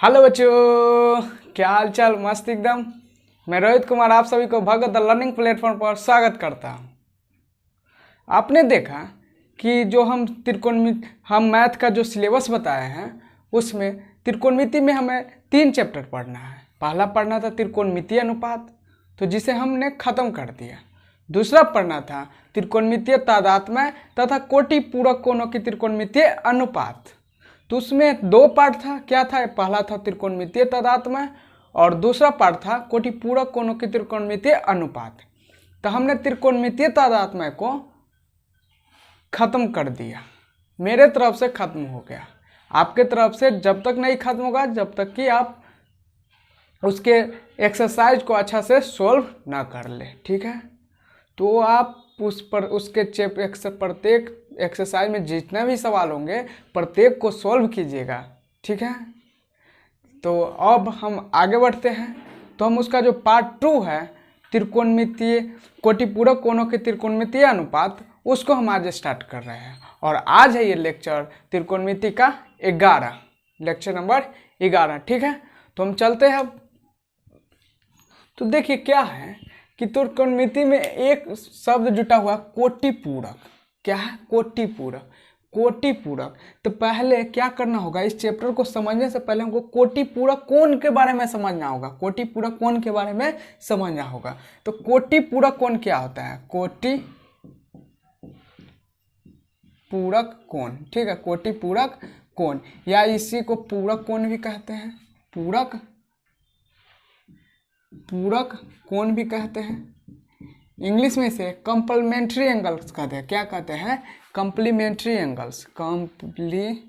Hello बच्चों, क्या हाल चाल। मस्त एकदम। मैं रोहित कुमार आप सभी को भगत द लर्निंग प्लेटफॉर्म पर स्वागत करता हूँ। आपने देखा कि जो हम मैथ का जो सिलेबस बताए हैं उसमें त्रिकोणमिति में हमें 3 चैप्टर पढ़ना है। पहला पढ़ना था त्रिकोणमितीय अनुपात, तो जिसे हमने ख़त्म कर दिया। दूसरा पढ़ना था त्रिकोणमितीय तादात्म्य तथा कोटि पूरक कोणों की त्रिकोणमितीय अनुपात, तो उसमें 2 पार्ट था। क्या था? पहला था त्रिकोणमितीय तादात्म्य और दूसरा पार्ट था कोटि पूरक कोणों की त्रिकोणमितीय अनुपात। तो हमने त्रिकोणमितीय तादात्म्य को खत्म कर दिया। मेरे तरफ से खत्म हो गया, आपके तरफ से जब तक नहीं खत्म होगा जब तक कि आप उसके एक्सरसाइज को अच्छा से सोल्व ना कर ले। ठीक है, तो आप प्रत्येक एक्सरसाइज में जितने भी सवाल होंगे प्रत्येक को सॉल्व कीजिएगा। ठीक है, तो अब हम आगे बढ़ते हैं। तो हम उसका जो पार्ट 2 है त्रिकोणमितीय कोटिपूरक कोणों के त्रिकोणमितीय अनुपात, उसको हम आज स्टार्ट कर रहे हैं। और आज है ये लेक्चर त्रिकोणमिति का 11, लेक्चर नंबर 11। ठीक है, तो हम चलते हैं अब। तो देखिए क्या है कि त्रिकोणमिति में एक शब्द जुटा हुआ कोटिपूरक। क्या है? कोटिपूरक। कोटिपूरक। तो पहले क्या करना होगा, इस चैप्टर को समझने से पहले हमको कोटिपूरक कोण के बारे में समझना होगा। कोटिपूरक कोण के बारे में समझना होगा। तो कोटिपूरक कोण क्या होता है? कोटिपूरक कोण। ठीक है, कोटिपूरक कोण, या इसी को पूरक कोण भी कहते हैं। पूरक कोण भी कहते हैं। इंग्लिश में से कॉम्प्लीमेंट्री एंगल्स कहते हैं। क्या कहते हैं? Complementary angles. Complementary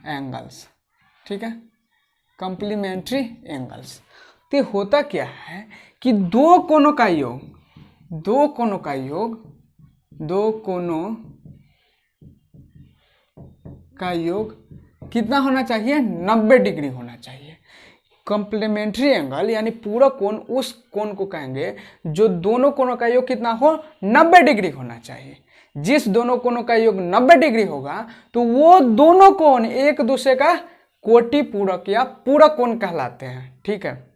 angles. ठीक है, कॉम्प्लीमेंट्री एंगल्स। तो होता क्या है कि दो कोणों का योग कितना होना चाहिए? 90 डिग्री होना चाहिए। कॉम्प्लीमेंट्री एंगल यानी पूरक कोण उस कोण को कहेंगे जो दोनों कोणों का योग कितना हो? 90 डिग्री होना चाहिए। जिस दोनों कोणों का योग 90 डिग्री होगा तो वो दोनों कोण एक दूसरे का कोटिपूरक या पूरक कोण कहलाते हैं। ठीक है,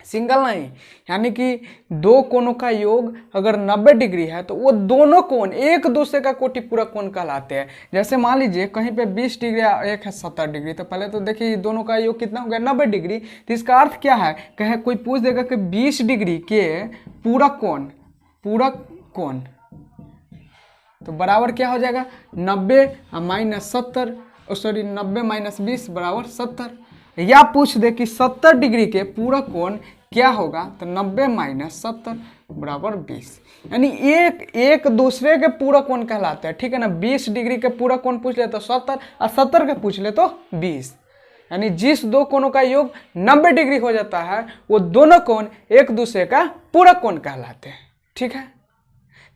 सिंगल नहीं, यानी कि दो कोणों का योग अगर 90 डिग्री है तो वो दोनों कोण एक दूसरे का कोटिपूरक कोण कहलाते हैं। जैसे मान लीजिए कहीं पे 20 डिग्री एक है 70 डिग्री, तो पहले तो देखिए दोनों का योग कितना हो गया? 90 डिग्री। तो इसका अर्थ क्या है? कहे कोई पूछ देगा कि 20 डिग्री के पूरक कोण तो बराबर क्या हो जाएगा? 90 माइनस 70, सॉरी 90 माइनस 20 बराबर 70। या पूछ दे कि 70 डिग्री के पूरक कोण क्या होगा, तो 90 माइनस 70 बराबर 20। यानी एक दूसरे के पूरक कोण कहलाते हैं। ठीक है ना, 20 डिग्री के पूरक कोण पूछ ले तो 70 और 70 के पूछ ले तो 20। यानी जिस दो कोणों का योग 90 डिग्री हो जाता है वो दोनों कोण एक दूसरे का पूरक कोण कहलाते हैं। ठीक है,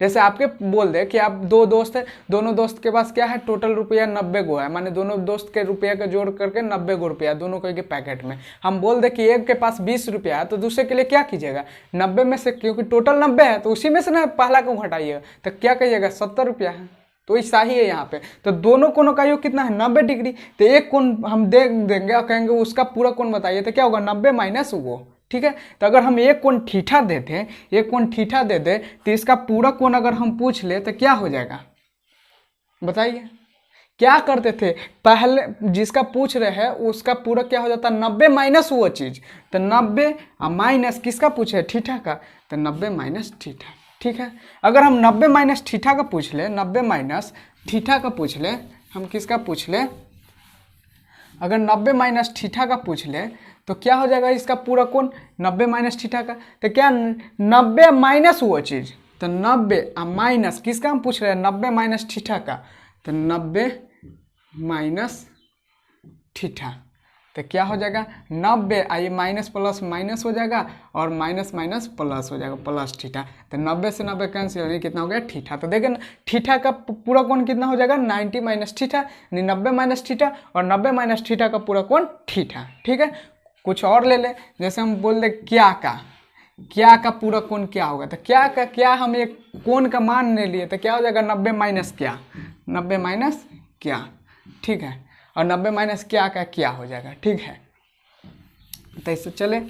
जैसे आपके बोल दे कि आप 2 दोस्त है, दोनों दोस्त के पास क्या है? टोटल रुपया 90 गो है, माने दोनों दोस्त के रुपया का जोड़ करके 90 गो रुपया दोनों के पैकेट में। हम बोल दे कि एक के पास 20 रुपया है तो दूसरे के लिए क्या कीजिएगा? 90 में से, क्योंकि टोटल 90 है तो उसी में से ना पहला को घटाइएगा, तो क्या कहिएगा? 70 रुपया है। तो ऐसा ही है यहाँ पे। तो दोनों कोणों का योग कितना है? 90 डिग्री। तो एक कोण हम देंगे और कहेंगे उसका पूरा कोण बताइए, तो क्या होगा? 90 माइनस वो। ठीक है, तो अगर हम एक कोण थीटा दे दे तो इसका पूरा कोण अगर हम पूछ ले तो क्या हो जाएगा? बताइए। क्या करते थे पहले? जिसका पूछ रहे हैं उसका पूरा क्या हो जाता? 90 माइनस वो चीज। तो 90 माइनस किसका पूछे? थीटा का, तो 90 माइनस थीटा। ठीक है, अगर हम 90 माइनस थीटा का पूछ ले, 90 माइनस थीटा का पूछ ले, हम किसका पूछ ले? अगर 90 माइनस थीटा का पूछ ले तो क्या हो जाएगा इसका पूरा कोण? 90 माइनस थीटा का, तो क्या 90 माइनस वो चीज, तो 90 माइनस किसका हम पूछ रहे हैं? 90 माइनस थीटा का, तो 90 माइनस थीटा, तो क्या हो जाएगा? 90 आइए माइनस प्लस माइनस हो जाएगा और माइनस माइनस प्लस हो जाएगा, प्लस थीटा। तो 90 से 90 कैंसिल होने कितना हो गया? थीटा। तो देखिए थीटा का पूरा कोण कितना हो जाएगा? 90 माइनस थीटा, यानी 90 माइनस थीटा, और 90 माइनस थीटा का पूरा कोण थीटा। ठीक है, कुछ और ले ले, जैसे हम बोल दे क्या का पूरा कोण क्या होगा? तो क्या हम एक कोण का मान ले लिए तो क्या हो जाएगा? 90 माइनस क्या, 90 माइनस क्या, ठीक है, और 90 माइनस क्या हो जाएगा, ठीक है। तो इससे चले,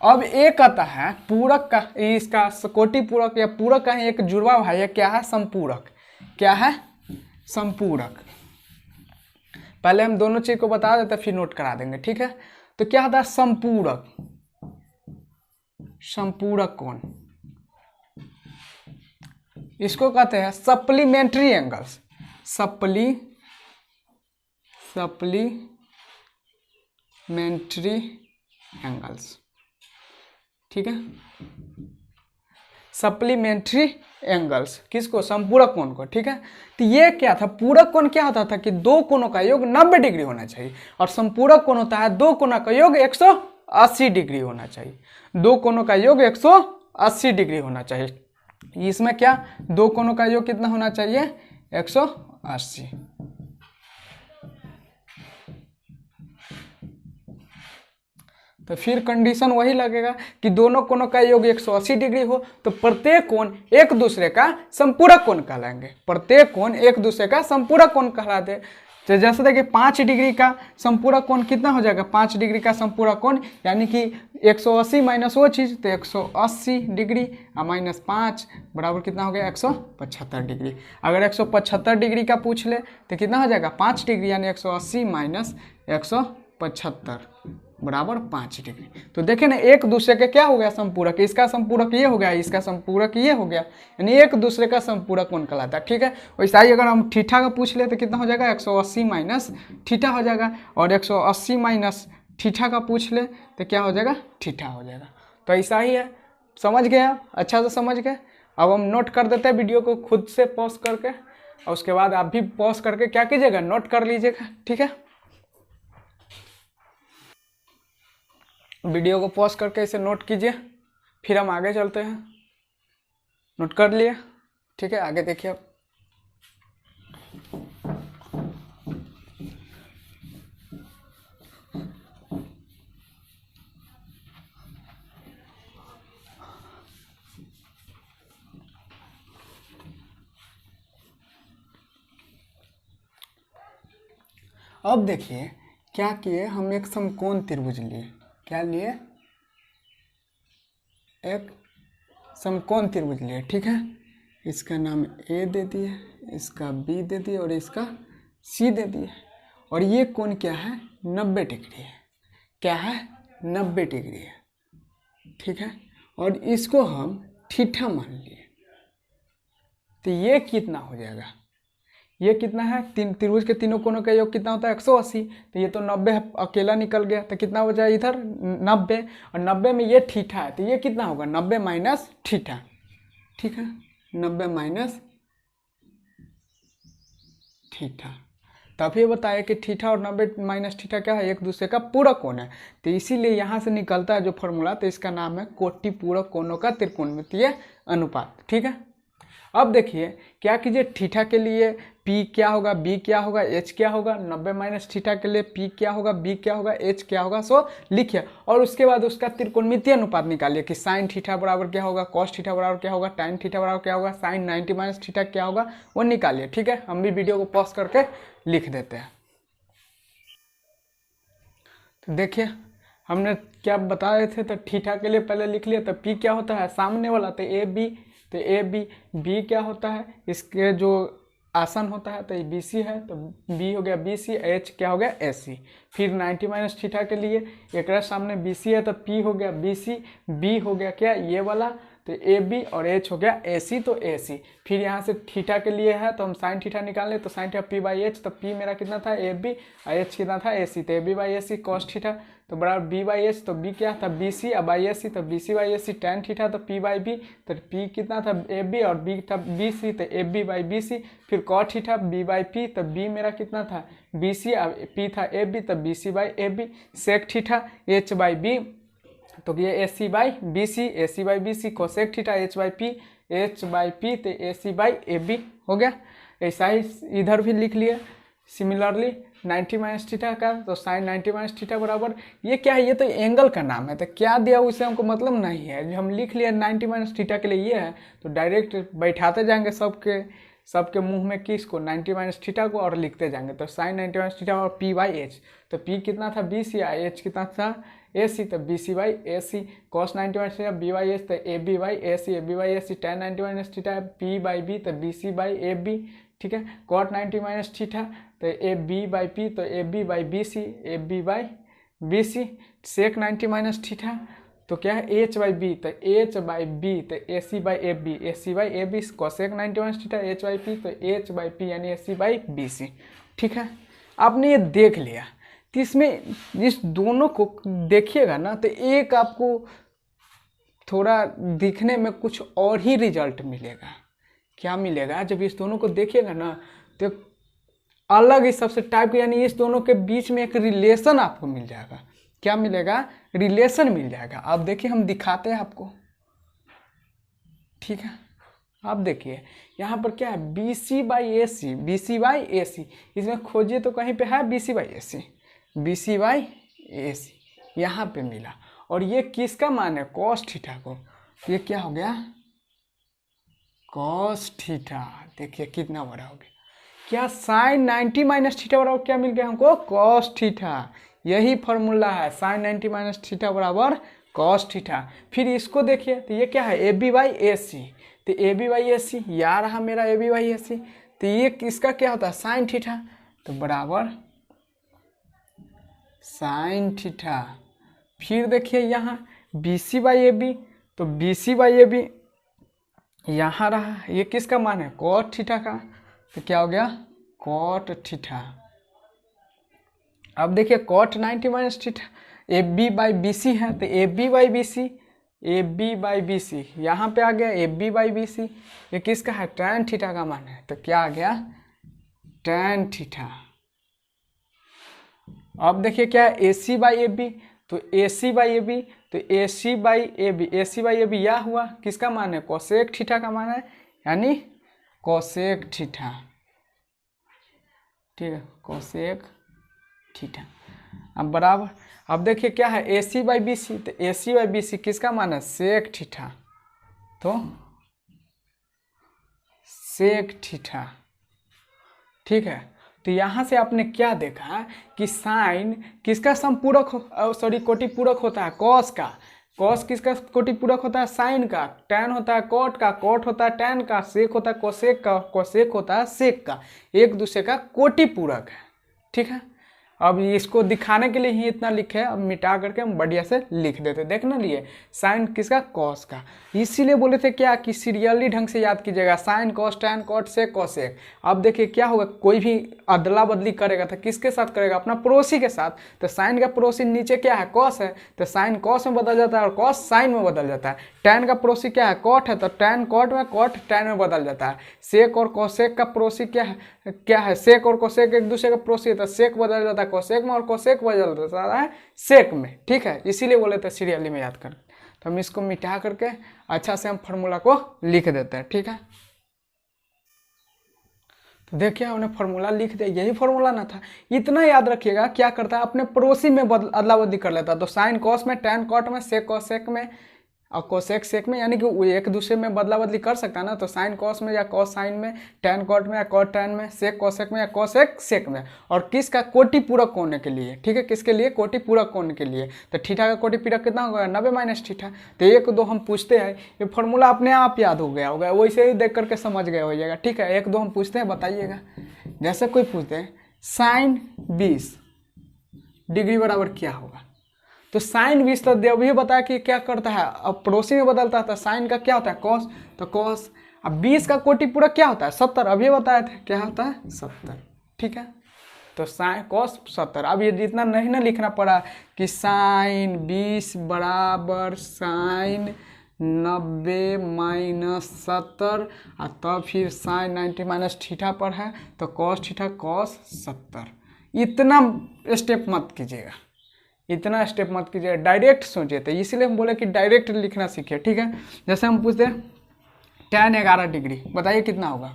अब एक आता है पूरक का, इसका कोटि पूरक या पूरक का ही एक जुड़वा भाई है, क्या है, संपूरक। क्या है, संपूरक। पहले हम दोनों चीज को बता देते फिर नोट करा देंगे, ठीक है। तो क्या होता है संपूरक, संपूरक कोण, इसको कहते हैं सप्लीमेंट्री एंगल्स, सप्लीमेंट्री एंगल्स, ठीक है। सप्लीमेंट्री एंगल्स किसको, संपूरक कोण को, ठीक है। तो ये क्या था, पूरक कोण क्या होता था कि दो कोणों का योग 90 डिग्री होना चाहिए, और संपूरक कोण होता है दो कोणों का योग 180 डिग्री होना चाहिए। दो कोणों का योग 180 डिग्री होना चाहिए। इसमें क्या, दो कोणों का योग कितना होना चाहिए, 180। तो फिर कंडीशन वही लगेगा कि दोनों कोणों का योग 180 डिग्री हो, तो प्रत्येक कोण एक दूसरे का संपूरक कोण कहलाएंगे, प्रत्येक कोण एक दूसरे का संपूरक कोण कहलाते। तो जैसे देखिए 5 डिग्री का संपूरक कोण कितना हो जाएगा, 5 डिग्री का संपूरक कोण यानी कि 180 माइनस वो चीज़, तो 180 डिग्री माइनस 5 बराबर कितना हो गया, 175 डिग्री। अगर 175 डिग्री का पूछ ले तो कितना हो जाएगा, 5 डिग्री, यानी 180 माइनस 175 बराबर 5 डिग्री। तो देखें ना, एक दूसरे के क्या हो गया, संपूरक। इसका संपूरक ये हो गया, इसका संपूरक ये हो गया, यानी एक दूसरे का संपूरक कोण कहलाता है, ठीक है। वैसा ही अगर हम थीटा का पूछ ले तो कितना हो जाएगा, 180 माइनस थीटा हो जाएगा, और 180 माइनस थीटा का पूछ ले तो क्या हो जाएगा, थीटा हो जाएगा। तो ऐसा ही है, समझ गए आप, अच्छा से समझ गए। अब हम नोट कर देते हैं वीडियो को खुद से पॉज करके, और उसके बाद आप भी पॉज करके क्या कीजिएगा, नोट कर लीजिएगा, ठीक है। वीडियो को पॉज करके इसे नोट कीजिए, फिर हम आगे चलते हैं। नोट कर लिए, ठीक है, आगे देखिए अब। अब देखिए क्या किए, हम एक समकोण त्रिभुज लिए, क्या लिए, एक समकोण त्रिभुज लिए, ठीक है। इसका नाम ए दे दिए, इसका बी दे दिए, और इसका सी दे दिए, और ये कोण क्या है, 90 डिग्री है। क्या है, 90 डिग्री है, ठीक है। और इसको हम थीटा मान लिए, तो ये कितना हो जाएगा, ये कितना है, त्रिभुज के तीनों कोणों का योग कितना होता है, 180। तो ये तो 90 अकेला निकल गया, तो कितना हो जाए इधर 90, और 90 में ये थीटा है, तो ये कितना होगा, 90 माइनस थीटा, ठीक है, 90 माइनस थीटा। तब ये बताया कि थीटा और 90 माइनस थीटा क्या है, एक दूसरे का पूरक कोण है। तो इसीलिए यहाँ से निकलता है जो फॉर्मूला, तो इसका नाम है कोटि पूरक कोणों का त्रिकोणमितीय अनुपात, ठीक है। अब देखिए क्या कीजिए, थीटा के लिए P क्या होगा, B क्या होगा, H क्या होगा, 90 माइनस थीटा के लिए P क्या होगा, B क्या होगा, H क्या होगा, सो लिखिए। और उसके बाद उसका त्रिकोणमितीय अनुपात निकालिए कि साइन थीटा बराबर क्या होगा, कॉस थीटा बराबर क्या होगा, टाइन थीटा बराबर क्या होगा, साइन 90 माइनस थीटा क्या होगा, वो निकालिए, ठीक है। हम भी वीडियो को पॉज करके लिख देते हैं। तो देखिए हमने क्या बता रहे थे, तो थीटा के लिए पहले लिख लिया, तो P क्या होता है, सामने वाला, तो AB, तो B क्या होता है, इसके जो आसन होता है, तो ये BC है, तो B हो गया BC, H क्या हो गया AC। फिर 90 माइनस थीटा के लिए एक सामने BC है, तो P हो गया BC, B हो गया क्या ये वाला, तो AB, और H हो गया AC, तो AC। फिर यहाँ से थीटा के लिए है तो हम साइन थीटा निकाल तो साइन थीटा P/H, तो P मेरा कितना था AB, और H कितना था AC, तो AB/AC कॉस थीटा, तो बराबर B/H, तो B क्या था BC, और बाई AC, तो BC/AC टैन थीटा, तो P/B, तो P कितना था AB, और B था BC, तो AB/BC। फिर कॉट थीटा B/P, तो B मेरा कितना था BC, और P था AB, तो BC/AB। सेक थीटा H/B, तो ये AC/BC, AC/BC, cosec theta H/P, H/P, तो AC/AB हो गया। ऐसा ही इधर भी लिख लिए सिमिलरली 90 माइनस थीटा का, तो साइन 90 माइनस थीटा बराबर ये क्या है, ये तो एंगल का नाम है, तो क्या दिया उससे हमको मतलब नहीं है। जो हम लिख लिए 90 माइनस थीटा के लिए ये है, तो डायरेक्ट बैठाते जाएंगे सबके सबके मुंह में किसको 90 माइनस थीटा को और लिखते जाएंगे। तो साइन 90 माइनस थीटा और पी बाई एच, तो पी कितना था BC, एच कितना था AC, तो BC by AC। Cos 90 minus theta B by H, तो AB by AC, AB by AC। Tan 90 minus theta P by B, तो BC by AB, ठीक है। कॉट 90 माइनस थीटा तो AB बाई P, तो AB by BC, AB by BC। Sec 90 minus theta तो क्या है H by B, तो H by B, तो AC by AB, AC by AB। Cosec 90 minus theta H by P, तो H by P यानी AC by BC, ठीक है। आपने ये देख लिया, तो इसमें इस दोनों को देखिएगा ना तो एक आपको थोड़ा दिखने में कुछ और ही रिजल्ट मिलेगा। क्या मिलेगा? जब इस दोनों को देखिएगा ना तो अलग ही सबसे टाइप, यानी इस दोनों के बीच में एक रिलेशन आपको मिल जाएगा। क्या मिलेगा? रिलेशन मिल जाएगा। अब देखिए हम दिखाते हैं आपको, ठीक है। आप देखिए यहाँ पर क्या है BC by AC, BC by AC, इसमें खोजिए तो कहीं पे है BC by AC, BC by AC यहाँ पे मिला। और ये किसका मान है? कॉस थीटा को। ये क्या हो गया? Cos theta. देखिए कितना बड़ा हो गया। क्या साइन 90 माइनस थीटा बराबर क्या मिल गया हमको? Cos theta. यही फॉर्मूला है, साइन 90 माइनस थीटा बराबर कॉस थीटा। फिर इसको देखिए तो ये क्या है? AB बाई AC, तो AB बाई AC या रहा मेरा AB बाई AC, तो ये किसका क्या होता है? साइन थीटा, तो बराबर साइन थीटा। फिर देखिए यहाँ BC बाई AB, तो BC बाई AB यहाँ रहा, ये किसका मान है? कॉट थीटा का, तो क्या हो गया? Cot theta. अब देखिए cot 90 minus theta AB by BC है, तो AB by BC, AB by BC यहाँ पे आ गया AB बाई BC। ये किसका है? टैन थीटा का मान है, तो क्या आ गया? Tan theta. अब देखिए क्या है? AC बाई AB, तो AC बाई AB, तो AC by AB, AC by AB यह हुआ, किसका मान है? कोसेक थीटा का मान है, यानी कोसेक थीटा, ठीक है, कोसेक थीटा। अब बराबर, अब देखिए क्या है? AC बाई BC, तो AC बाई BC किसका मान है? सेक थीटा, तो सेक थीटा, ठीक है। तो यहाँ से आपने क्या देखा कि साइन किसका समपूरक कोटि पूरक होता है? कॉस का। कॉस किसका कोटि पूरक होता है? साइन का। टैन होता है कॉट का, कॉट होता है टैन का, सेक होता है कोसेक का, कोसेक होता है सेक का। एक दूसरे का कोटि पूरक है, ठीक है। अब इसको दिखाने के लिए ही इतना लिखे, अब मिटा करके हम बढ़िया से लिख देते। देख ना लिए साइन किसका? कॉस का। इसीलिए बोले थे क्या कि सीरियली ढंग से याद कीजिएगा, sine cos tan cot sec cosec. अब देखिए क्या होगा, कोई भी अदला बदली करेगा तो किसके साथ करेगा? अपना पड़ोसी के साथ। तो साइन का पड़ोसी नीचे क्या है? कॉस है, तो साइन कॉस में बदल जाता है और कॉस साइन में बदल जाता है। टैन का पड़ोसी क्या है? कॉट है, तो टैन कॉट में, कॉट टैन में बदल जाता है। सेक और कोसेक का पड़ोसी क्या है? सेक और कोसेक एक दूसरे का पड़ोसी है, तो सेक बदल जाता है कोसेक में और कोसेक बदल जाता है सेक में, ठीक है। इसीलिए बोले थे सीरियली में याद कर। तो हम इसको मिटा करके अच्छा से हम फार्मूला को लिख देते हैं, ठीक है। तो देखिए हमने फार्मूला लिख दिया, यही फार्मूला ना था। इतना याद रखिएगा, क्या करता है? अपने पड़ोसी में अदला बदली कर लेता है। तो साइन कॉस में, टैन कॉट में, सेक कोसेक में और कोसेक सेक में, यानी कि एक दूसरे में बदला बदली कर सकता है ना। तो साइन कॉस में या कॉस साइन में, टैन कॉट में या कॉट टैन में, सेक कोसेक में या कोसेक सेक में। और किसका? कोटि पूरक होने के लिए, ठीक है। किसके लिए? कोटि पूरक होने के लिए। तो थीटा का कोटि पूरक कितना होगा? 90 माइनस थीटा। तो एक दो हम पूछते हैं, ये फॉर्मूला अपने आप याद हो गया होगा, वैसे ही देख करके समझ गए हो जाएगा, ठीक है। एक दो हम पूछते हैं, बताइएगा। जैसे कोई पूछते हैं साइन 20 डिग्री बराबर क्या होगा? तो साइन 20 तो अभी बताया कि क्या करता है, अब पड़ोसी में बदलता है। तो साइन का क्या होता है? कॉस, तो कॉस। अब 20 का कोटि पूरक क्या होता है? 70, अभी बताया था क्या होता है? 70, ठीक है। तो साइन कॉस 70। अब ये जितना नहीं ना लिखना पड़ा कि साइन 20 बराबर साइन 90 माइनस 70 और तब फिर साइन 90 माइनस थीटा पर है, तो कॉस थीटा कॉस 70। इतना स्टेप मत कीजिएगा, इतना स्टेप मत कीजिए, डायरेक्ट सोचिए। तो इसीलिए हम बोले कि डायरेक्ट लिखना सीखिए, ठीक है। जैसे हम पूछते हैं टैन 11 डिग्री, बताइए कितना होगा?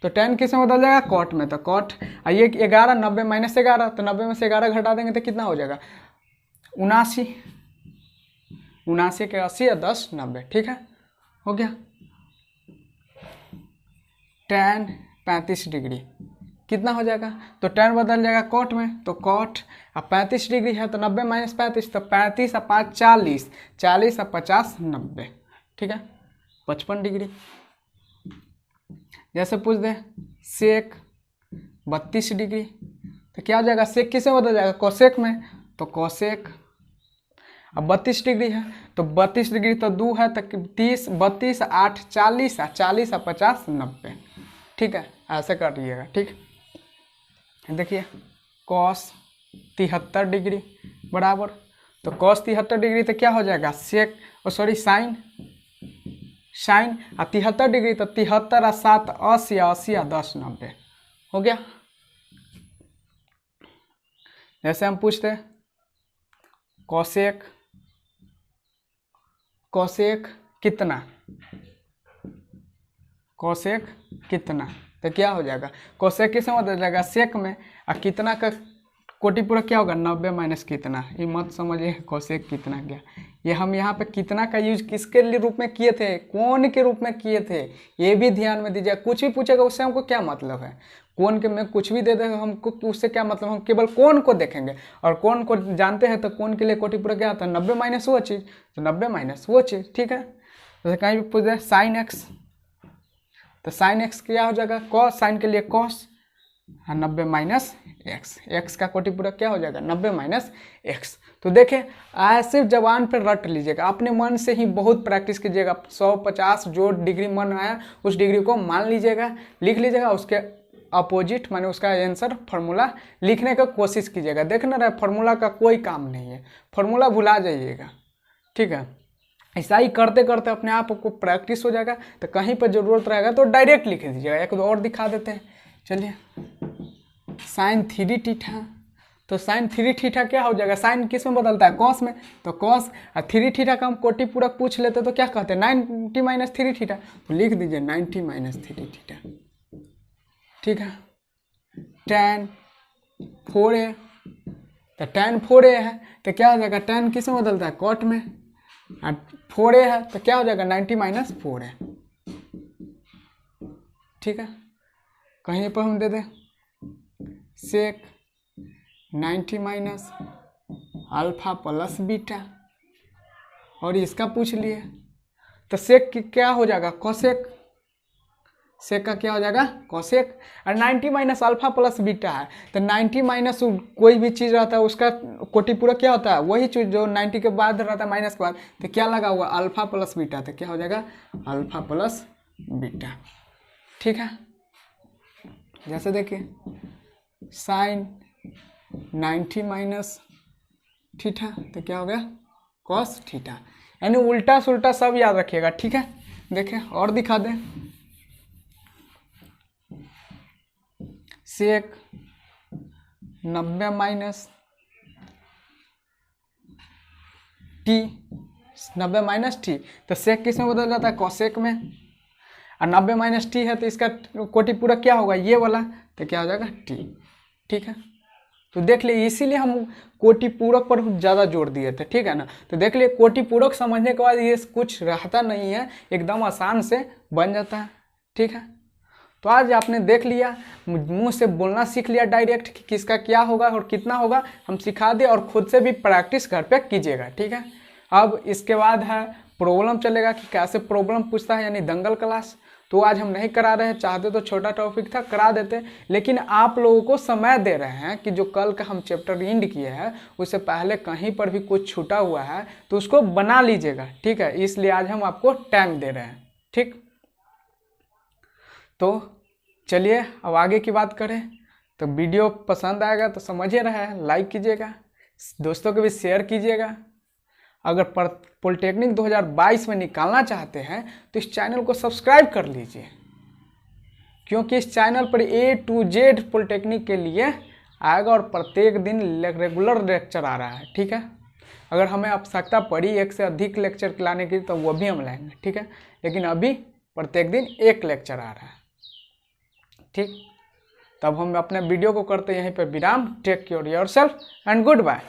तो टैन किस में बदल जाएगा? कॉट में, तो कॉट। ये 11 90 माइनस 11, तो 90 में से 11 घटा देंगे तो कितना हो जाएगा? 79। 79 के 80 या 10 90, ठीक है, हो गया। tan 35 डिग्री कितना हो जाएगा, तो tan बदल जाएगा cot में, तो cot अब 35 डिग्री है तो 90 माइनस 35, तो 35 और 5 40, 40 और 50 90, ठीक है 55 डिग्री। जैसे पूछ दे सेक 32 डिग्री, तो क्या हो जाएगा, सेक किसे बदल जाएगा, कोसेक में, तो कोसेक अब 32 डिग्री है तो 32 डिग्री तो 2 है तो 30, 32 8 40 और 40 और 50 90, ठीक है ऐसे कर दिएगा। ठीक देखिए कॉस 73 डिग्री बराबर, तो कॉस 73 डिग्री तो क्या हो जाएगा सेक साइन और 73 डिग्री तो 73 और 7 80 80 और 10 90 हो गया। जैसे हम पूछते कोसेक कोसेक कितना, कोसेक कितना, तो क्या हो जाएगा, कोसेक किस में बदल जाएगा सेक में, और कितना का कोटि पूरा क्या होगा 90 माइनस कितना, ये मत समझिए कोसेक कितना क्या, ये हम यहाँ पे कितना का यूज किसके लिए रूप में किए थे, कौन के रूप में किए थे, ये भी ध्यान में दीजिए। कुछ भी पूछेगा उससे हमको क्या मतलब है, कौन के में कुछ भी दे देगा हमको उससे क्या मतलब, हम केवल कौन को देखेंगे और कौन को जानते हैं, तो कौन के लिए कोटि पूरा क्या होता है 90 माइनस वो चीज़, तो 90 माइनस वो चीज़, ठीक है। जैसे कहीं भी पूछ दे साइन एक्स, तो साइन एक्स क्या हो जाएगा कॉस, साइन के लिए कॉस 90 माइनस एक्स, एक्स का कोटि पूरा क्या हो जाएगा 90 माइनस एक्स। तो देखें ऐसे जबान पर रट लीजिएगा, अपने मन से ही बहुत प्रैक्टिस कीजिएगा, 150 जो डिग्री मन आया उस डिग्री को मान लीजिएगा, लिख लीजिएगा, उसके अपोजिट माने उसका आंसर फार्मूला लिखने का कोशिश कीजिएगा। देखना रहे फार्मूला का कोई काम नहीं है, फार्मूला भुला जाइएगा, ठीक है। ऐसा ही करते करते अपने आप को प्रैक्टिस हो जाएगा, तो कहीं पर जरूरत रहेगा तो डायरेक्ट लिख दीजिएगा। एक दो और दिखा देते हैं, चलिए साइन 3 थीटा, तो साइन 3 थीटा क्या हो जाएगा, साइन किस में बदलता है कॉस में, तो कॉस और 3 थीटा का हम कोटि पूरा पूछ लेते तो क्या कहते हैं 90 माइनस 3 थीटा, तो लिख दीजिए 90 माइनस 3 थीटा, ठीक है। tan 4a, तो tan 4a है तो क्या हो जाएगा, tan किस में बदलता है कॉट में, और 4a है तो क्या हो जाएगा 90 माइनस 4a, ठीक है। कहीं पर हम दे दें सेक 90 माइनस अल्फा प्लस बीटा, और इसका पूछ लिए तो सेक क्या हो जाएगा कोसेक, सेक का क्या हो जाएगा कोसेक, और 90 माइनस अल्फा प्लस बीटा है तो 90 माइनस कोई भी चीज़ रहता है उसका कोटि पूरा क्या होता है, वही चीज़ जो 90 के बाद रहता है माइनस के बाद, तो क्या लगा हुआ अल्फा प्लस बीटा, तो क्या हो जाएगा अल्फा प्लस बीटा, ठीक है। जैसे देखिए साइन 90 माइनस थीटा, तो क्या हो गया कॉस थीटा, यानी उल्टा सुल्टा सब याद रखिएगा, ठीक है। देखें और दिखा दें सेक 90 माइनस टी, 90 माइनस टी, तो सेक किस में बदल जाता है कोसेक में, और 90 माइनस टी है तो इसका कोटि पूरा क्या होगा ये वाला, तो क्या हो जाएगा टी, ठीक है। तो देख लिए इसीलिए हम कोटि पूरक पर ज़्यादा जोर दिए थे, ठीक है ना। तो देख लिए कोटि पूरक समझने के बाद ये कुछ रहता नहीं है, एकदम आसान से बन जाता है, ठीक है। तो आज आपने देख लिया, मुंह से बोलना सीख लिया डायरेक्ट कि किसका क्या होगा और कितना होगा, हम सिखा दे, और खुद से भी प्रैक्टिस घर पे कीजिएगा, ठीक है। अब इसके बाद है प्रॉब्लम चलेगा कि कैसे प्रॉब्लम पूछता है, यानी दंगल क्लास। तो आज हम नहीं करा रहे हैं, चाहते तो छोटा टॉपिक था करा देते, लेकिन आप लोगों को समय दे रहे हैं कि जो कल का हम चैप्टर एंड किए हैं उससे पहले कहीं पर भी कुछ छूटा हुआ है तो उसको बना लीजिएगा, ठीक है। इसलिए आज हम आपको टाइम दे रहे हैं, ठीक। तो चलिए अब आगे की बात करें, तो वीडियो पसंद आएगा तो समझिए रहे लाइक कीजिएगा, दोस्तों को भी शेयर कीजिएगा। अगर पॉलिटेक्निक 2022 में निकालना चाहते हैं तो इस चैनल को सब्सक्राइब कर लीजिए, क्योंकि इस चैनल पर A to Z पॉलिटेक्निक के लिए आएगा और प्रत्येक दिन रेगुलर लेक्चर आ रहा है, ठीक है। अगर हमें आवश्यकता पड़ी एक से अधिक लेक्चर लाने की तो वो भी हम लाएंगे, ठीक है, लेकिन अभी प्रत्येक दिन एक लेक्चर आ रहा है, ठीक। तब हम अपने वीडियो को करते यहीं पर विराम। Take care yourself and good bye.